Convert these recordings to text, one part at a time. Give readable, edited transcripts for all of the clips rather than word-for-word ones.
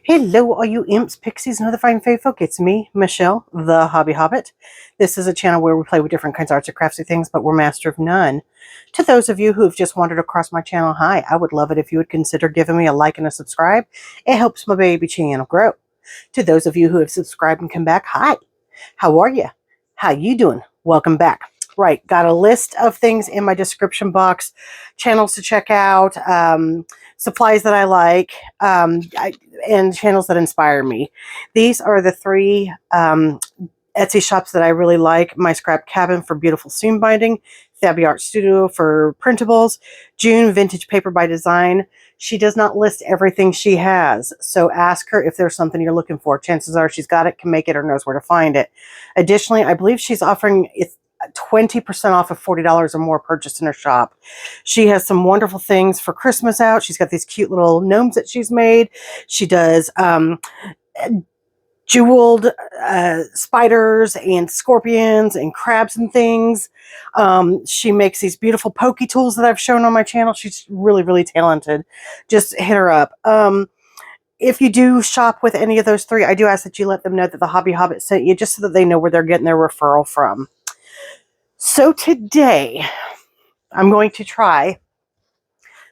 Hello, all you imps, pixies, and other fine fae folk. It's me, Michelle, the Hobby Hobbit. This is a channel where we play with different kinds of arts and craftsy things, but we're master of none. To those of you who have just wandered across my channel, hi, I would love it if you would consider giving me a like and a subscribe. It helps my baby channel grow. To those of you who have subscribed and come back, hi, how are you? How you doing? Welcome back. Right, got a list of things in my description box, channels to check out, supplies that I like, and channels that inspire me. These are the three Etsy shops that I really like. My Scrap Cabin for beautiful seam binding, Hobby Art Studio for printables, June Vintage Paper by Design. She does not list everything she has, so ask her if there's something you're looking for. Chances are she's got it, can make it, or knows where to find it. Additionally, I believe she's offering 20% off of $40 or more purchased in her shop. She has some wonderful things for Christmas out. She's got these cute little gnomes that she's made. She does jeweled spiders and scorpions and crabs and things. She makes these beautiful pokey tools that I've shown on my channel. She's really, really talented. Just hit her up. If you do shop with any of those three, I do ask that you let them know that the Hobby Hobbit sent you, just so that they know where they're getting their referral from. So today, I'm going to try,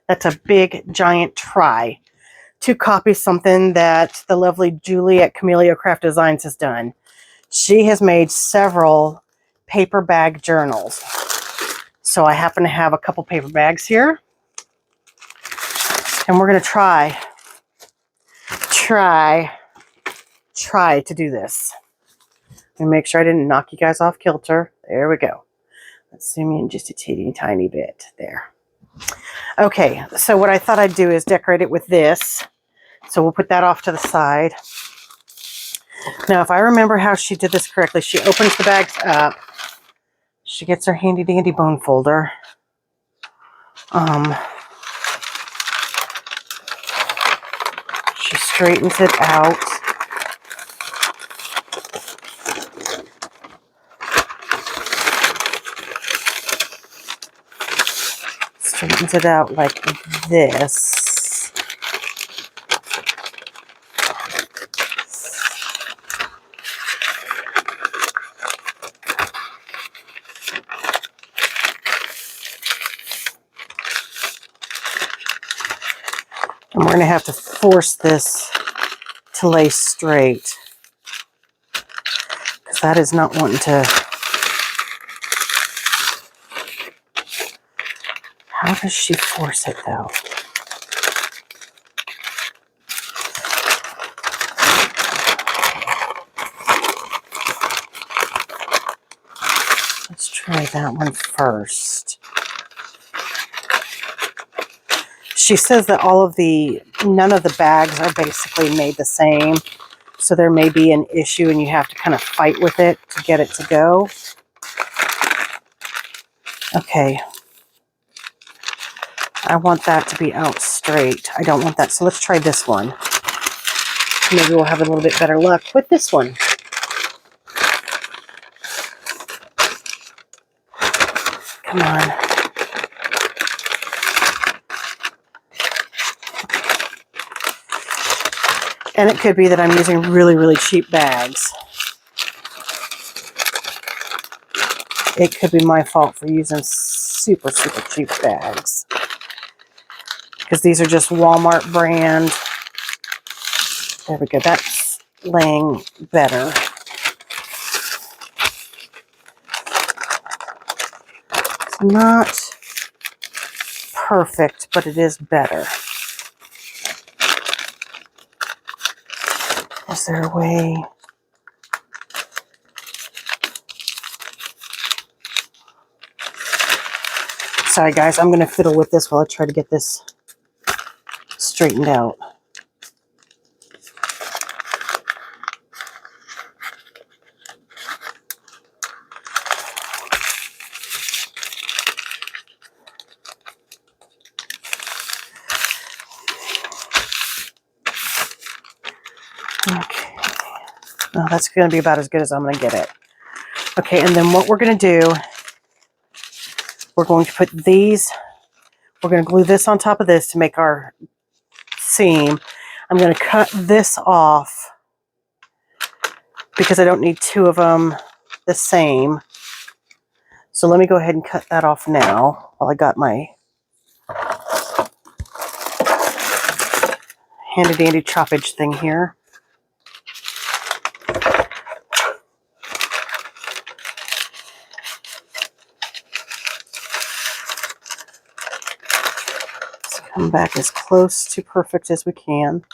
that's a big, giant try, to copy something that the lovely Julie at Camellia Craft Designs has done. She has made several paper bag journals. So I happen to have a couple paper bags here. And we're going to try to do this. And make sure I didn't knock you guys off kilter. There we go. Let's zoom in just a teeny tiny bit there. Okay, so what I thought I'd do is decorate it with this. So we'll put that off to the side. Now, if I remember how she did this correctly, she opens the bags up. She gets her handy dandy bone folder. She straightens it out. Straightens it out like this. And we're going to have to force this to lay straight, because that is not wanting to. How does she force it, though? Let's try that one first. She says that none of the bags are basically made the same. So there may be an issue and you have to kind of fight with it to get it to go. Okay. I want that to be out straight. I don't want that. So let's try this one. Maybe we'll have a little bit better luck with this one. Come on. And it could be that I'm using really, really cheap bags. It could be my fault for using super, super cheap bags. Because these are just Walmart brand. There we go. That's laying better. It's not perfect, but it is better. Is there a way? Sorry guys, I'm going to fiddle with this while I try to get this straightened out. Okay. Oh, that's going to be about as good as I'm going to get it. Okay, and then what we're going to do, we're going to put these, we're going to glue this on top of this to make our seam. I'm going to cut this off because I don't need two of them the same. So let me go ahead and cut that off now while I got my handy dandy choppage thing here. Let's come back as close to perfect as we can.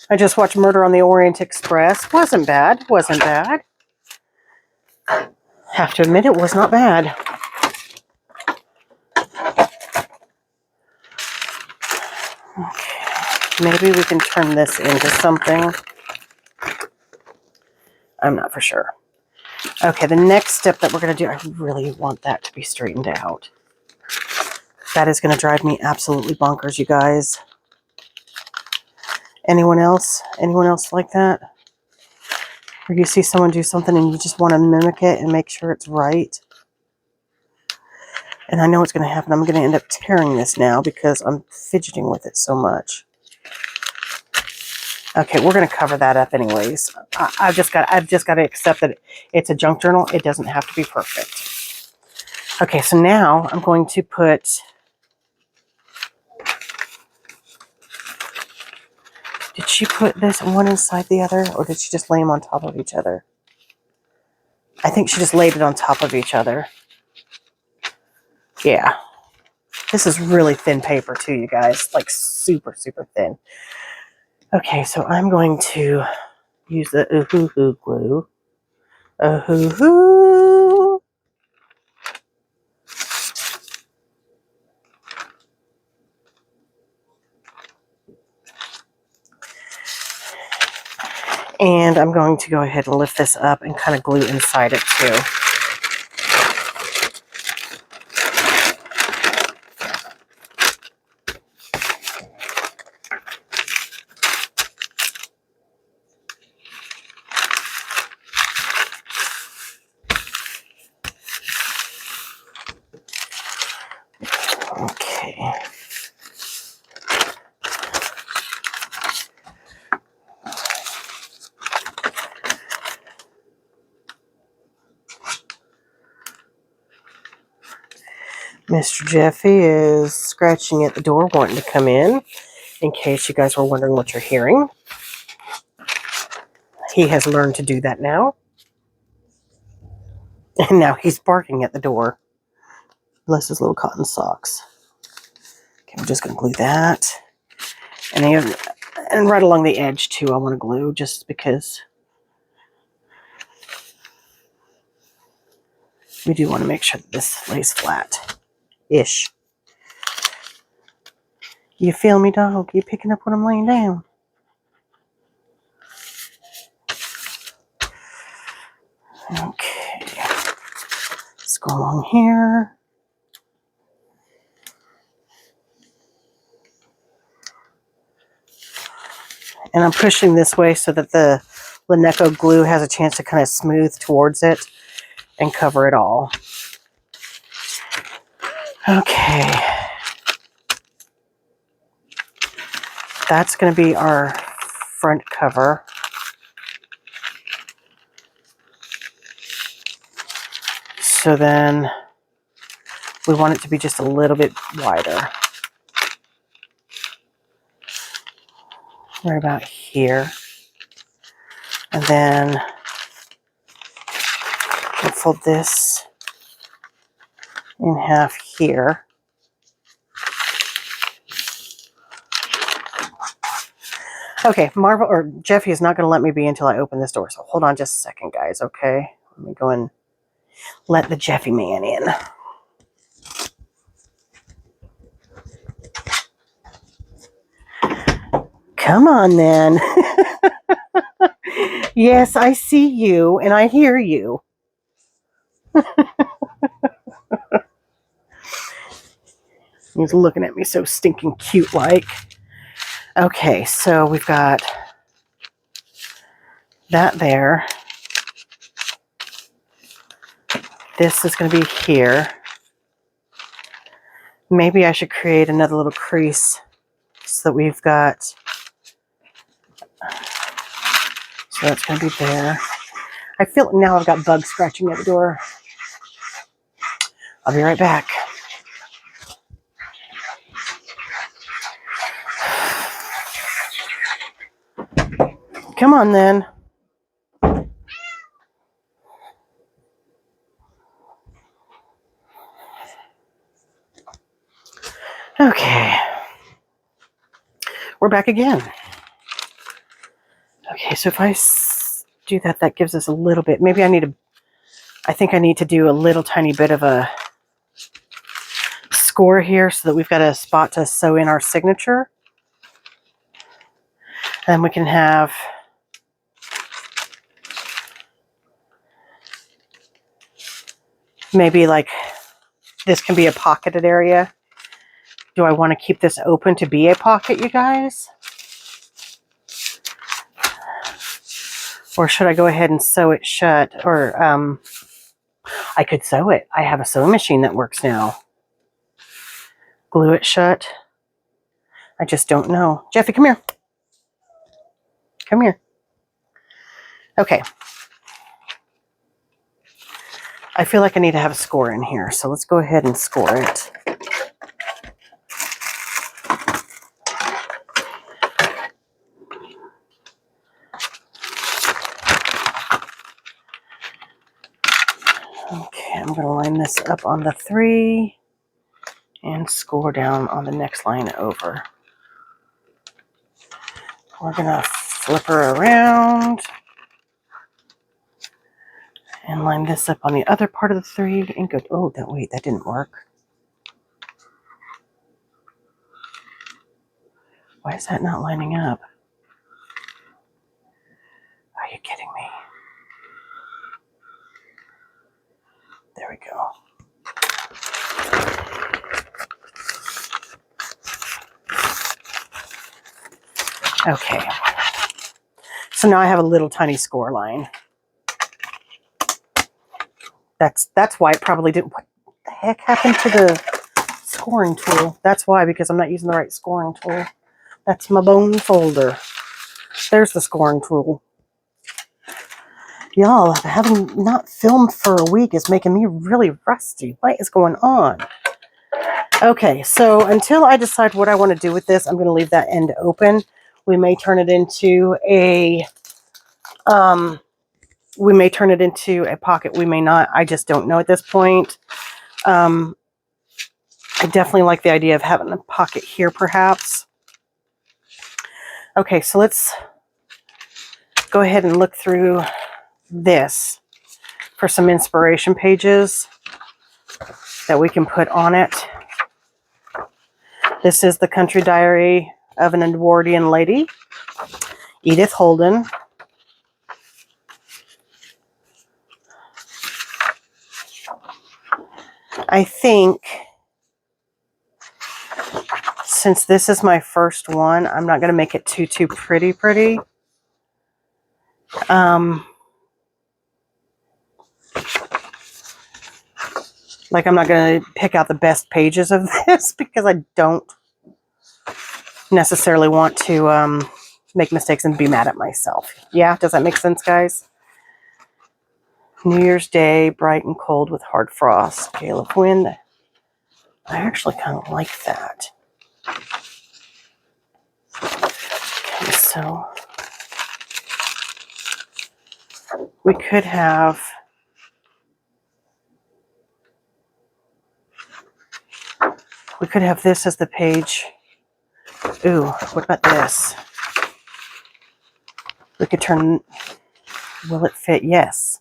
I just watched Murder on the Orient Express. Wasn't bad. Wasn't bad. Have to admit, it was not bad. Okay. Maybe we can turn this into something. I'm not for sure. Okay, the next step that we're going to do, I really want that to be straightened out. That is going to drive me absolutely bonkers, you guys. Anyone else? Anyone else like that? Or you see someone do something and you just want to mimic it and make sure it's right? And I know what's going to happen. I'm going to end up tearing this now because I'm fidgeting with it so much. Okay, we're going to cover that up anyways. I've just got to accept that it's a junk journal. It doesn't have to be perfect. Okay, so now I'm going to put... Did she put this one inside the other, or did she just lay them on top of each other? I think she just laid it on top of each other. Yeah. This is really thin paper too, you guys. Like super, super thin. Okay, so I'm going to use the ooh-hoo-hoo glue. Ooh-hoo-hoo. And I'm going to go ahead and lift this up and kind of glue inside it too. Okay. Mr. Jeffy is scratching at the door, wanting to come in case you guys were wondering what you're hearing. He has learned to do that now. And now he's barking at the door. Bless his little cotton socks. Okay, I'm just going to glue that. And right along the edge, too, I want to glue just because we do want to make sure that this lays flat-ish. You feel me, dog? You picking up what I'm laying down? Okay. Let's go along here. And I'm pushing this way so that the Lineco glue has a chance to kind of smooth towards it and cover it all. Okay. That's going to be our front cover. So then we want it to be just a little bit wider. Right about here. And then we'll fold this in half here. Okay, Jeffy is not going to let me be until I open this door. So hold on just a second, guys, okay? Let me go and let the Jeffy man in. Come on, then. Yes, I see you, and I hear you. He's looking at me so stinking cute-like. Okay, so we've got that there. This is going to be here. Maybe I should create another little crease so that we've got, so that's going to be there. I feel now I've got bugs scratching at the door. I'll be right back. Come on then. Okay. We're back again. Okay, so if I do that, that gives us a little bit. Maybe I think I need to do a little tiny bit of a score here so that we've got a spot to sew in our signature. And we can have maybe like this can be a pocketed area. Do I want to keep this open to be a pocket, you guys? Or should I go ahead and sew it shut? Or I could sew it. I have a sewing machine that works now. Glue it shut. I just don't know. Jeffy, come here. Come here. Okay. I feel like I need to have a score in here, so let's go ahead and score it. Okay, I'm going to line this up on the 3 and score down on the next line over. We're going to flip her around and line this up on the other part of the 3 and go, oh, wait, that didn't work. Why is that not lining up? Are you kidding me? There we go. Okay. So now I have a little tiny score line. That's why it probably didn't. What the heck happened to the scoring tool? That's why, because I'm not using the right scoring tool. That's my bone folder. There's the scoring tool. Y'all, having not filmed for a week is making me really rusty. What is going on? Okay, so until I decide what I want to do with this, I'm going to leave that end open. We may turn it into a pocket. We may not. I just don't know at this point. I definitely like the idea of having a pocket here, perhaps. Okay, so let's go ahead and look through this for some inspiration pages that we can put on it. This is the Country Diary of an Edwardian Lady, Edith Holden. I think since this is my first one, I'm not going to make it too pretty. Like, I'm not going to pick out the best pages of this because I don't necessarily want to make mistakes and be mad at myself. Yeah, does that make sense, guys? New Year's Day, bright and cold with hard frost, gale of wind. I actually kind of like that. Okay, so we could have this as the page. Ooh, what about this? We could turn, will it fit? Yes.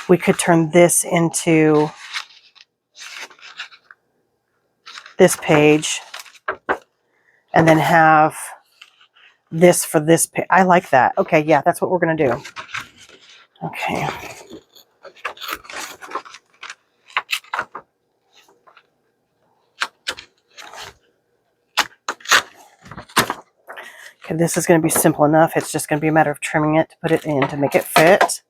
We could turn this into this page and then have this for this page. I like that. Okay, yeah, that's what we're going to do. Okay. Okay, this is going to be simple enough. It's just going to be a matter of trimming it to put it in to make it fit.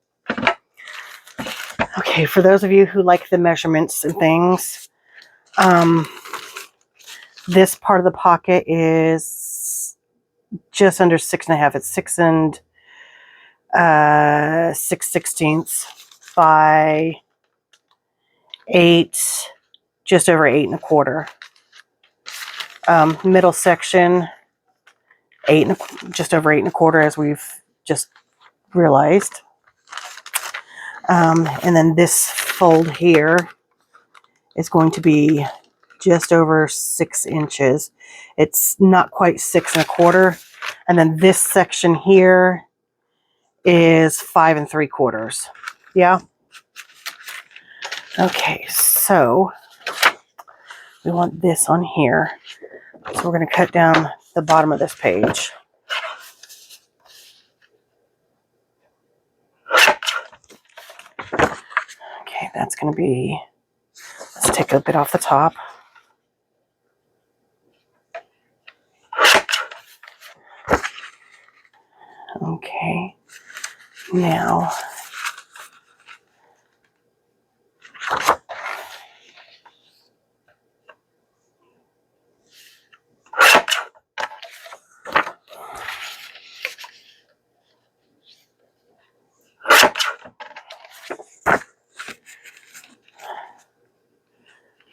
Okay, for those of you who like the measurements and things, this part of the pocket is just under 6.5. It's 6 6/16 by 8, just over 8 1/4. Middle section, just over 8 1/4, as we've just realized. And then this fold here is going to be just over 6 inches. It's not quite 6 1/4. And then this section here is 5 3/4. Yeah. Okay, so we want this on here. So we're going to cut down the bottom of this page. Okay, that's going to be, let's take a bit off the top. Okay, now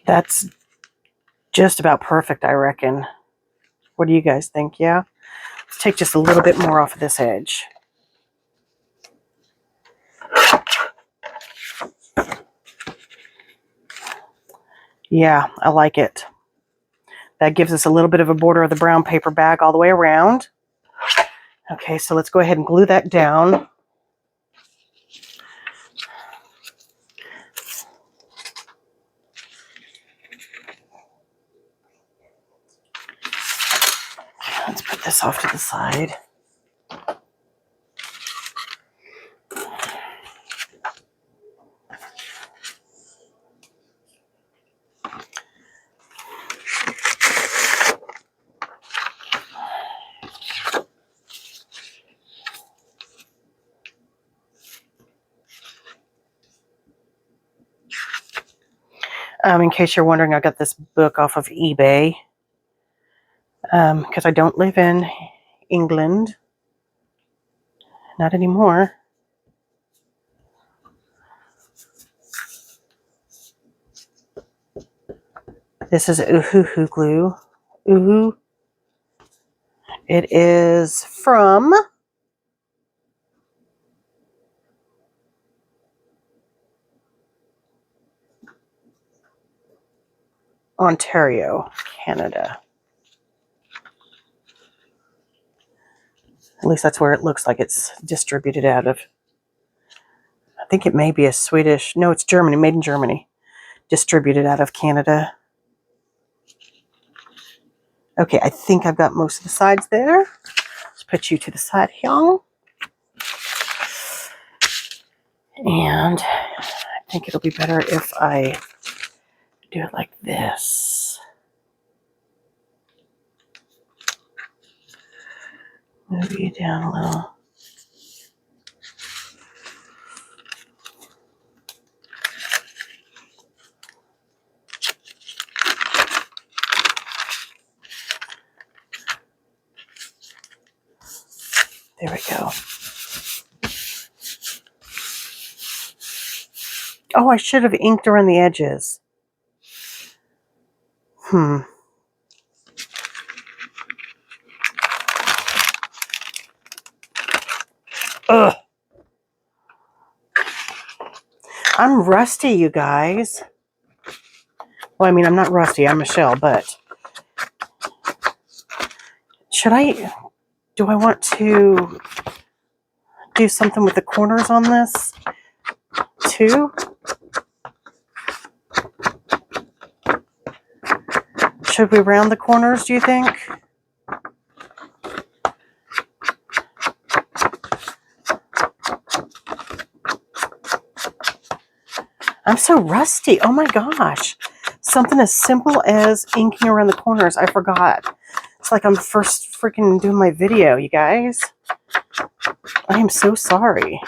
that's just about perfect, I reckon. What do you guys think? Yeah? Let's take just a little bit more off of this edge. Yeah, I like it. That gives us a little bit of a border of the brown paper bag all the way around. Okay, so let's go ahead and glue that down. Let's put this off to the side. In case you're wondering, I got this book off of eBay because I don't live in England. Not anymore. This is Uhuhu glue. Uhu. It is from Ontario, Canada. At least that's where it looks like it's distributed out of. I think it may be a Swedish, no, it's Germany, made in Germany. Distributed out of Canada. Okay, I think I've got most of the sides there. Let's put you to the side here. And I think it'll be better if I do it like this. Move you down a little. There we go. Oh, I should have inked around the edges. Ugh. I'm rusty, you guys. Well, I mean, I'm not rusty. I'm Michelle, but do I want to do something with the corners on this too? Should we round the corners, do you think? I'm so rusty. Oh my gosh. Something as simple as inking around the corners. I forgot. It's like I'm first freaking doing my video, you guys. I am so sorry.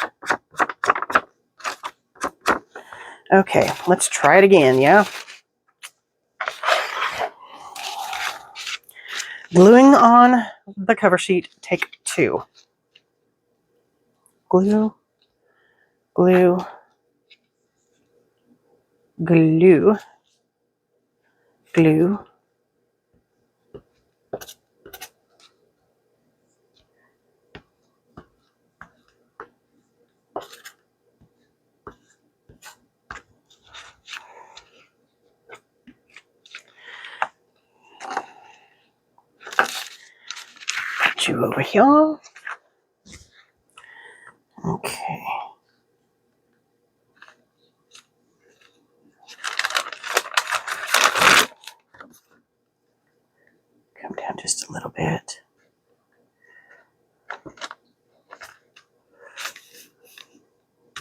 Okay, let's try it again, yeah? Gluing on the cover sheet, take 2. Glue, glue, glue, glue. Put you over here. Okay. Come down just a little bit.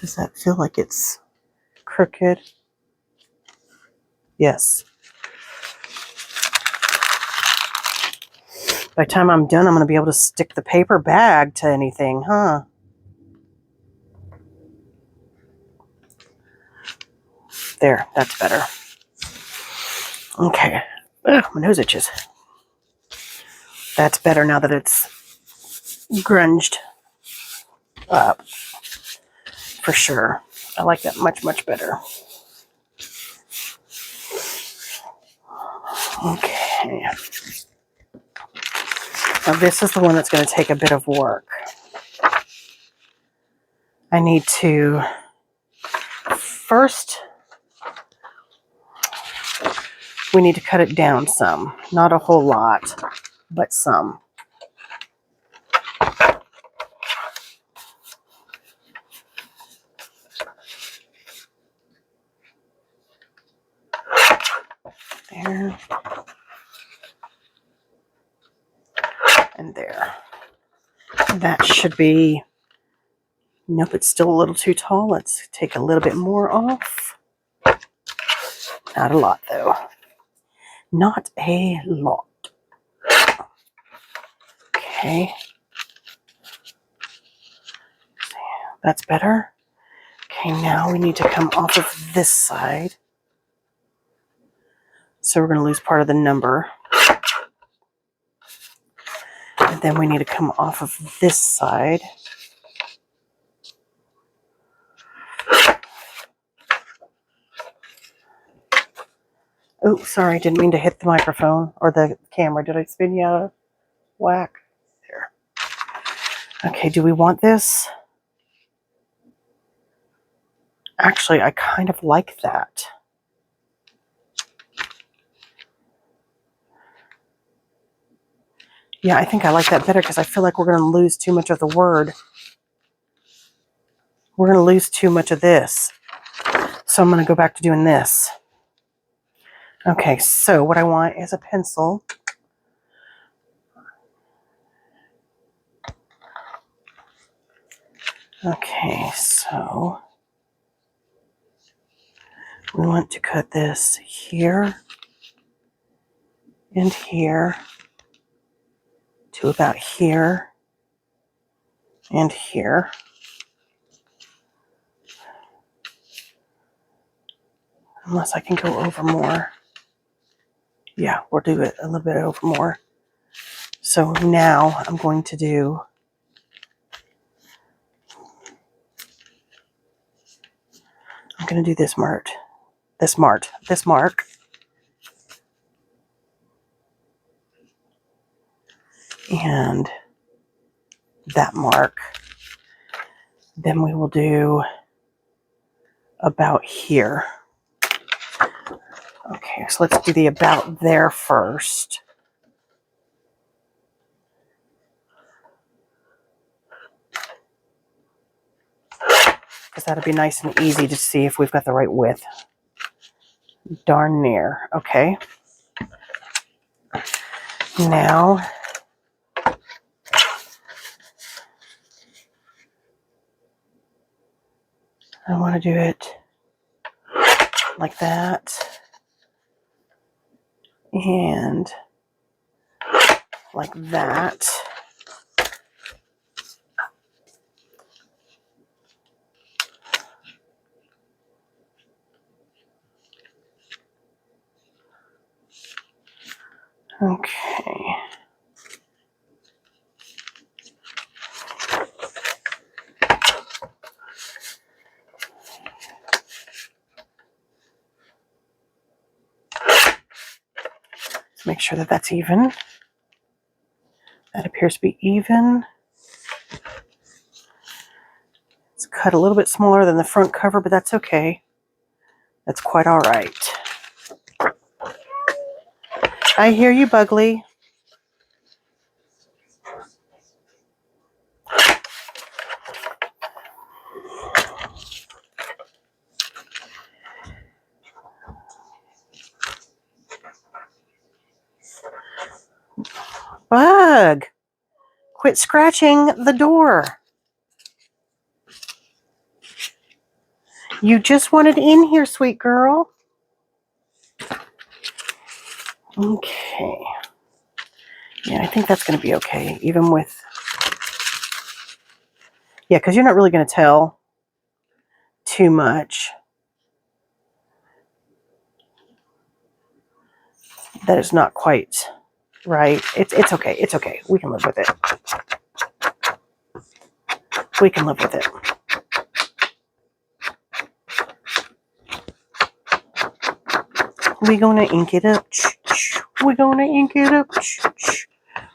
Does that feel like it's crooked? Yes. By the time I'm done, I'm going to be able to stick the paper bag to anything, huh? There, that's better. Okay. Ugh, my nose itches. That's better now that it's grunged up. For sure. I like that much, much better. Okay. Now this is the one that's going to take a bit of work. I need to first, we need to cut it down some. Not a whole lot, but some. There. And there. That should be, nope, it's still a little too tall. Let's take a little bit more off. Not a lot though. Not a lot. Okay. That's better. Okay, now we need to come off of this side. So we're going to lose part of the number. And then we need to come off of this side. Oh, sorry, didn't mean to hit the microphone or the camera. Did I spin you out of whack? There. Okay, do we want this? Actually, I kind of like that. Yeah, I think I like that better because I feel like we're going to lose too much of the word. We're going to lose too much of this. So I'm going to go back to doing this. Okay, so what I want is a pencil. Okay, so we want to cut this here and here to about here and here. Unless I can go over more. Yeah, we'll do it a little bit over more. So now I'm going to do this mark. And that mark. Then we will do about here. Okay, so let's do the about there first. Because that'll be nice and easy to see if we've got the right width. Darn near. Okay. Now, I want to do it like that. And like that. Okay. Let's make sure that that's even. That appears to be even. It's cut a little bit smaller than the front cover, but that's okay. That's quite all right. I hear you, Bugly. Bug, quit scratching the door. You just wanted in here, sweet girl. Okay. Yeah, I think that's going to be okay, even with... Yeah, because you're not really going to tell too much. That is not quite right. It's okay. It's okay. We can live with it. We can live with it. We're going to ink it up. We're going to ink it up.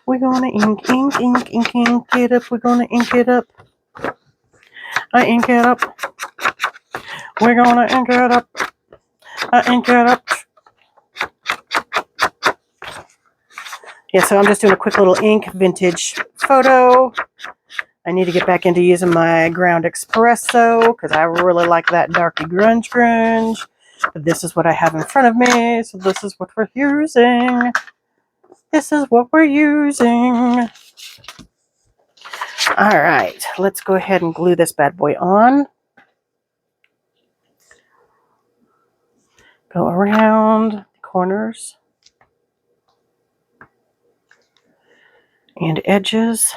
We're going to ink it up. We're going to ink it up. I ink it up. We're going to ink it up. I ink it up. Yeah, so I'm just doing a quick little ink vintage photo. I need to get back into using my ground espresso because I really like that darky grunge. But this is what I have in front of me, so this is what we're using. This is what we're using. All right, let's go ahead and glue this bad boy on. Go around the corners and edges.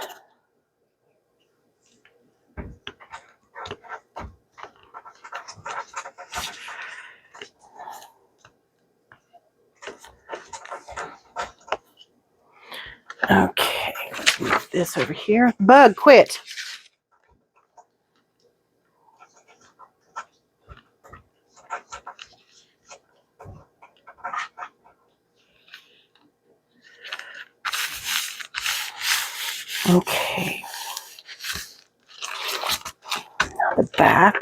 Okay, let's move this over here. Bug, quit. Okay. Now the back.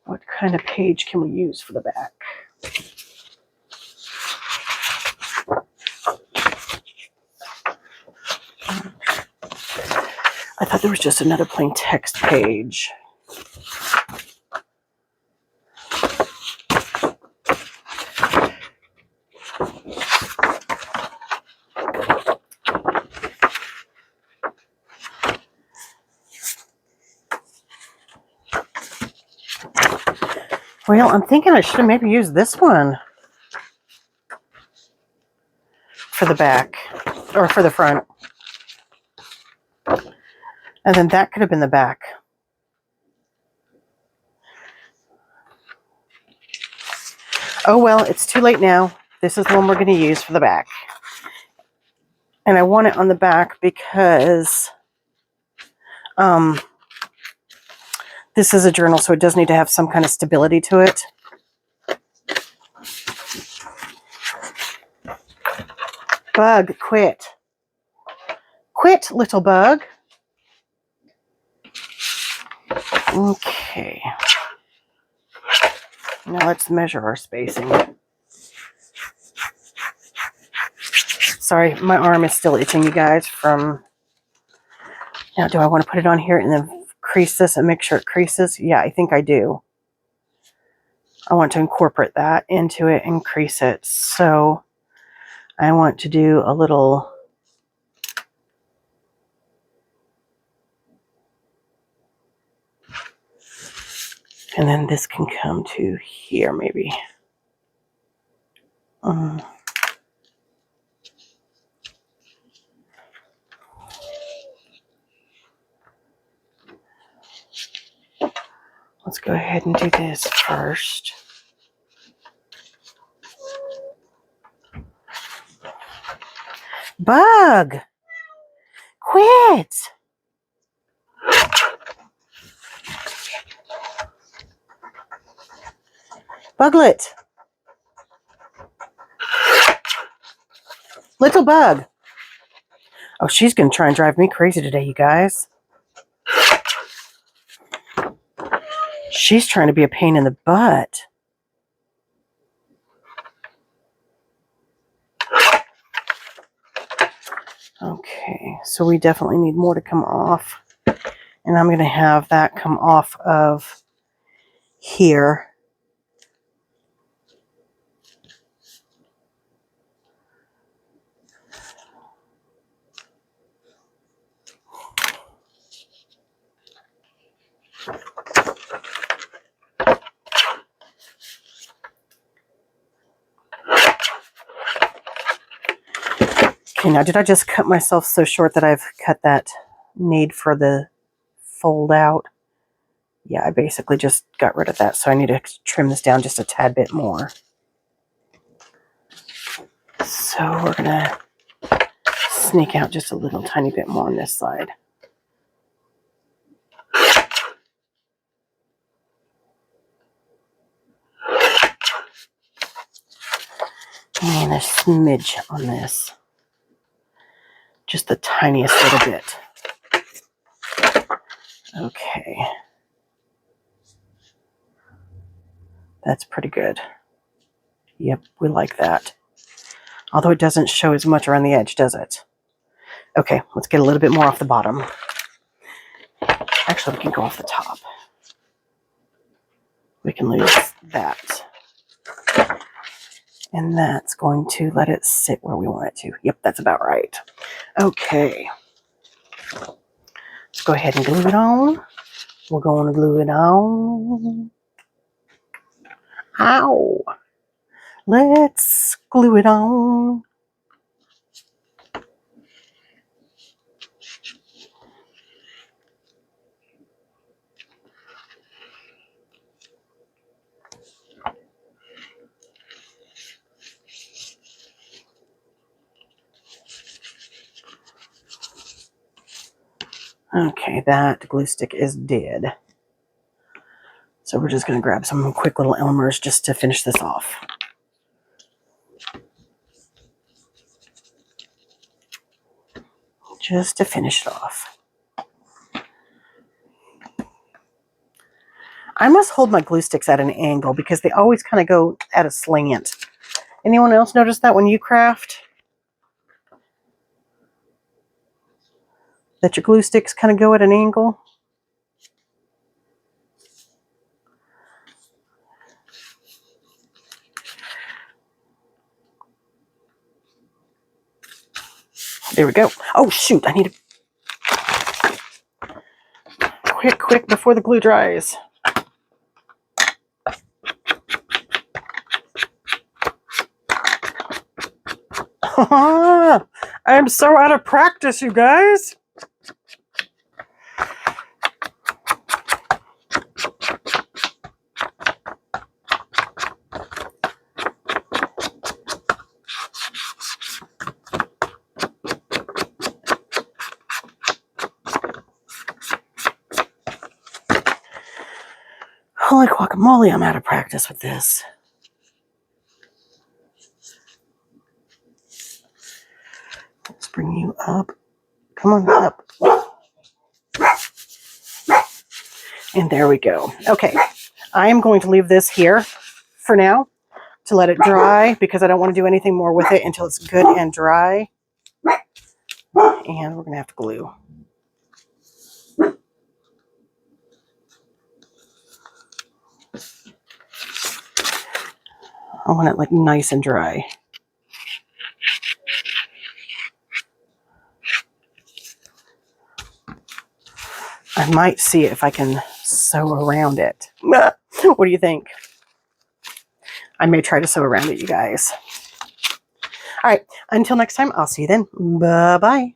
What kind of page can we use for the back? I thought there was just another plain text page. Well, I'm thinking I should have maybe used this one for the back, or for the front. And then that could have been the back. Oh well, it's too late now. This is the one we're going to use for the back. And I want it on the back because this is a journal, so it does need to have some kind of stability to it. Bug, quit. Quit, little bug. Okay. Now let's measure our spacing. Sorry, my arm is still itching, you guys, from... Now, do I want to put it on here and then crease this and make sure it creases? Yeah, I think I do. I want to incorporate that into it and crease it. So I want to do a little... And then this can come to here, maybe. Let's go ahead and do this first. Bug! Quit! Buglet! Little bug! Oh, she's going to try and drive me crazy today, you guys. She's trying to be a pain in the butt. Okay, so we definitely need more to come off. And I'm going to have that come off of here. Okay, now did I just cut myself so short that I've cut that need for the fold out? Yeah, I basically just got rid of that, so I need to trim this down just a tad bit more. So we're going to sneak out just a little tiny bit more on this side. And a smidge on this. Just the tiniest little bit. Okay. That's pretty good. Yep, we like that. Although it doesn't show as much around the edge, does it? Okay, let's get a little bit more off the bottom. Actually, we can go off the top. We can lose that. And that's going to let it sit where we want it to. Yep, that's about right. Okay. Let's go ahead and glue it on. We're going to glue it on. Ow! Let's glue it on. Okay, that glue stick is dead. So we're just going to grab some quick little Elmers just to finish this off. Just to finish it off. I must hold my glue sticks at an angle because they always kind of go at a slant. Anyone else notice that when you craft? That your glue sticks kind of go at an angle? There we go. Oh, shoot. I need to... Quick, before the glue dries. I am so out of practice, you guys. Holy guacamole, I'm out of practice with this. Let's bring you up. Come on up. And there we go. Okay, I am going to leave this here for now to let it dry because I don't want to do anything more with it until it's good and dry. And we're going to have to glue. I want it like nice and dry. I might see if I can sew around it. What do you think? I may try to sew around it, you guys. All right, until next time, I'll see you then. Bye-bye.